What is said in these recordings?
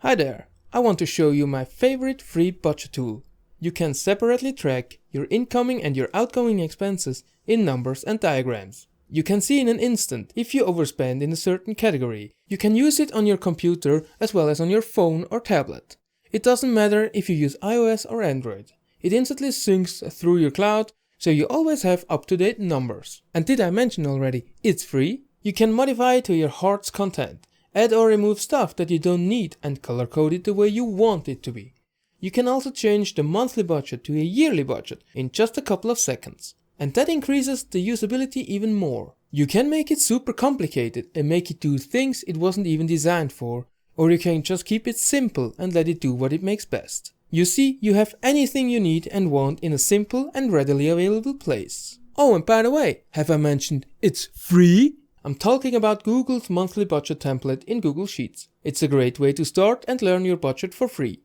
Hi there, I want to show you my favorite free budget tool. You can separately track your incoming and your outgoing expenses in numbers and diagrams. You can see in an instant if you overspend in a certain category. You can use it on your computer as well as on your phone or tablet. It doesn't matter if you use iOS or Android. It instantly syncs through your cloud, so you always have up-to-date numbers. And did I mention already, it's free? You can modify it to your heart's content. Add or remove stuff that you don't need and color code it the way you want it to be. You can also change the monthly budget to a yearly budget in just a couple of seconds. And that increases the usability even more. You can make it super complicated and make it do things it wasn't even designed for, or you can just keep it simple and let it do what it makes best. You see, you have anything you need and want in a simple and readily available place. Oh, and by the way, have I mentioned it's free? I'm talking about Google's monthly budget template in Google Sheets. It's a great way to start and learn your budget for free.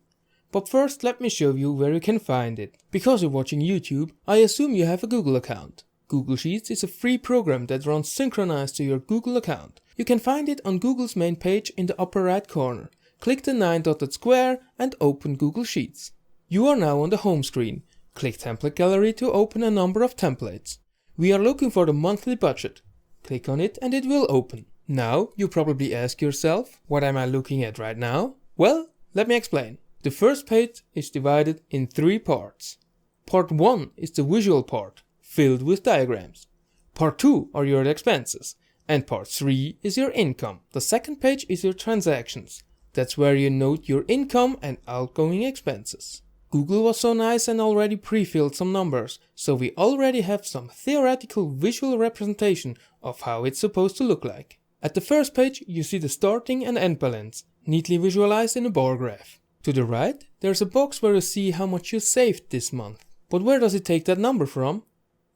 But first let me show you where you can find it. Because you're watching YouTube, I assume you have a Google account. Google Sheets is a free program that runs synchronized to your Google account. You can find it on Google's main page in the upper right corner. Click the 9-dotted square and open Google Sheets. You are now on the home screen. Click Template Gallery to open a number of templates. We are looking for the monthly budget. Click on it and it will open. Now, you probably ask yourself, what am I looking at right now? Well, let me explain. The first page is divided in 3 parts. Part 1 is the visual part, filled with diagrams. Part 2 are your expenses. And part 3 is your income. The second page is your transactions. That's where you note your income and outgoing expenses. Google was so nice and already pre-filled some numbers, so we already have some theoretical visual representation of how it's supposed to look like. At the first page you see the starting and end balance, neatly visualized in a bar graph. To the right there's a box where you see how much you saved this month. But where does it take that number from?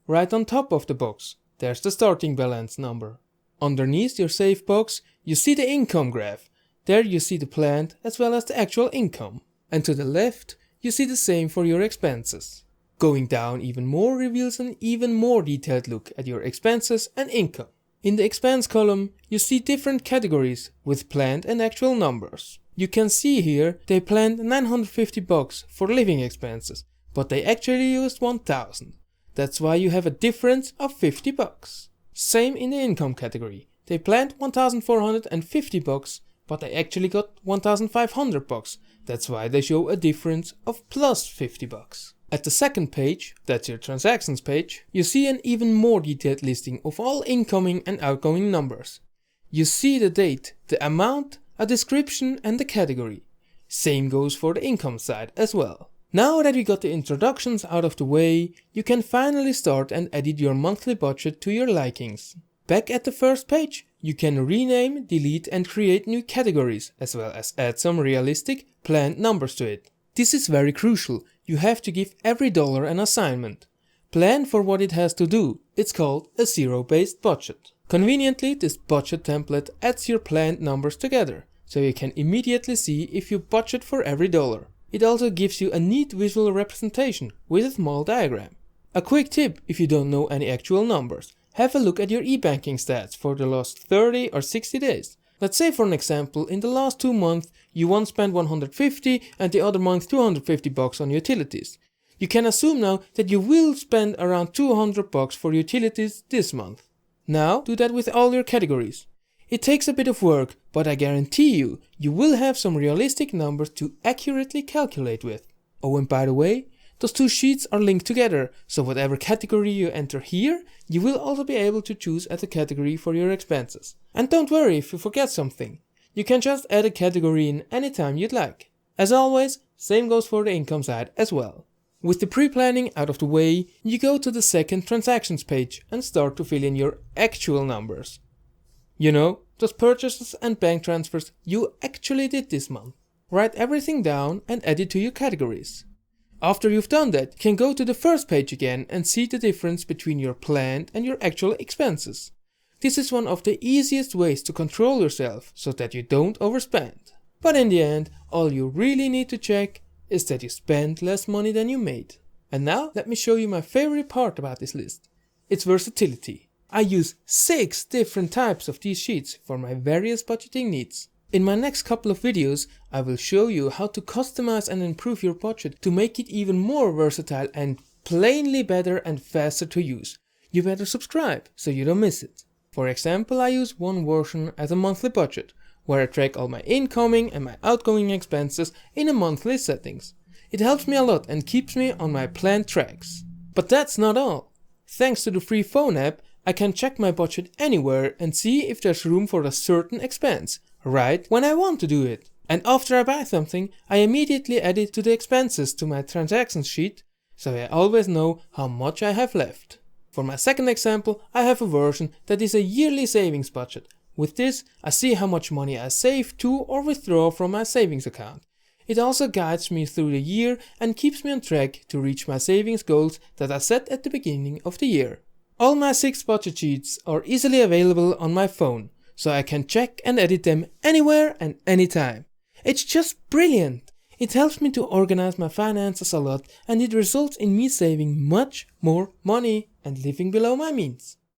Right on top of the box, there's the starting balance number. Underneath your save box you see the income graph. There you see the planned as well as the actual income. And to the left you see the same for your expenses. Going down even more reveals an even more detailed look at your expenses and income. In the expense column, you see different categories with planned and actual numbers. You can see here they planned $950 for living expenses, but they actually used $1,000. That's why you have a difference of $50. Same in the income category. They planned $1,450, but they actually got $1,500. That's why they show a difference of plus $50. At the second page, that's your transactions page, you see an even more detailed listing of all incoming and outgoing numbers. You see the date, the amount, a description and the category. Same goes for the income side as well. Now that we got the introductions out of the way, you can finally start and edit your monthly budget to your likings. Back at the first page, you can rename, delete and create new categories, as well as add some realistic, planned numbers to it. This is very crucial. You have to give every dollar an assignment. Plan for what it has to do. It's called a zero-based budget. Conveniently, this budget template adds your planned numbers together, so you can immediately see if you budget for every dollar. It also gives you a neat visual representation with a small diagram. A quick tip if you don't know any actual numbers. Have a look at your e-banking stats for the last 30 or 60 days. Let's say for an example, in the last 2 months, you once spent $150 and the other month $250 on utilities. You can assume now that you will spend around $200 for utilities this month. Now, do that with all your categories. It takes a bit of work, but I guarantee you, you will have some realistic numbers to accurately calculate with. Oh, and by the way, those 2 sheets are linked together, so whatever category you enter here, you will also be able to choose as a category for your expenses. And don't worry if you forget something. You can just add a category in anytime you'd like. As always, same goes for the income side as well. With the pre-planning out of the way, you go to the second transactions page and start to fill in your actual numbers. You know, those purchases and bank transfers you actually did this month. Write everything down and add it to your categories. After you've done that, you can go to the first page again and see the difference between your planned and your actual expenses. This is one of the easiest ways to control yourself so that you don't overspend. But in the end, all you really need to check is that you spend less money than you made. And now let me show you my favorite part about this list. It's versatility. I use 6 different types of these sheets for my various budgeting needs. In my next couple of videos, I will show you how to customize and improve your budget to make it even more versatile and plainly better and faster to use. You better subscribe so you don't miss it. For example, I use one version as a monthly budget, where I track all my incoming and my outgoing expenses in a monthly settings. It helps me a lot and keeps me on my planned tracks. But that's not all. Thanks to the free phone app, I can check my budget anywhere and see if there's room for a certain expense, right when I want to do it. And after I buy something, I immediately add it to the expenses to my transactions sheet, so I always know how much I have left. For my second example, I have a version that is a yearly savings budget. With this, I see how much money I save to or withdraw from my savings account. It also guides me through the year and keeps me on track to reach my savings goals that I set at the beginning of the year. All my 6 budget sheets are easily available on my phone, so I can check and edit them anywhere and anytime. It's just brilliant! It helps me to organize my finances a lot, and it results in me saving much more money and living below my means.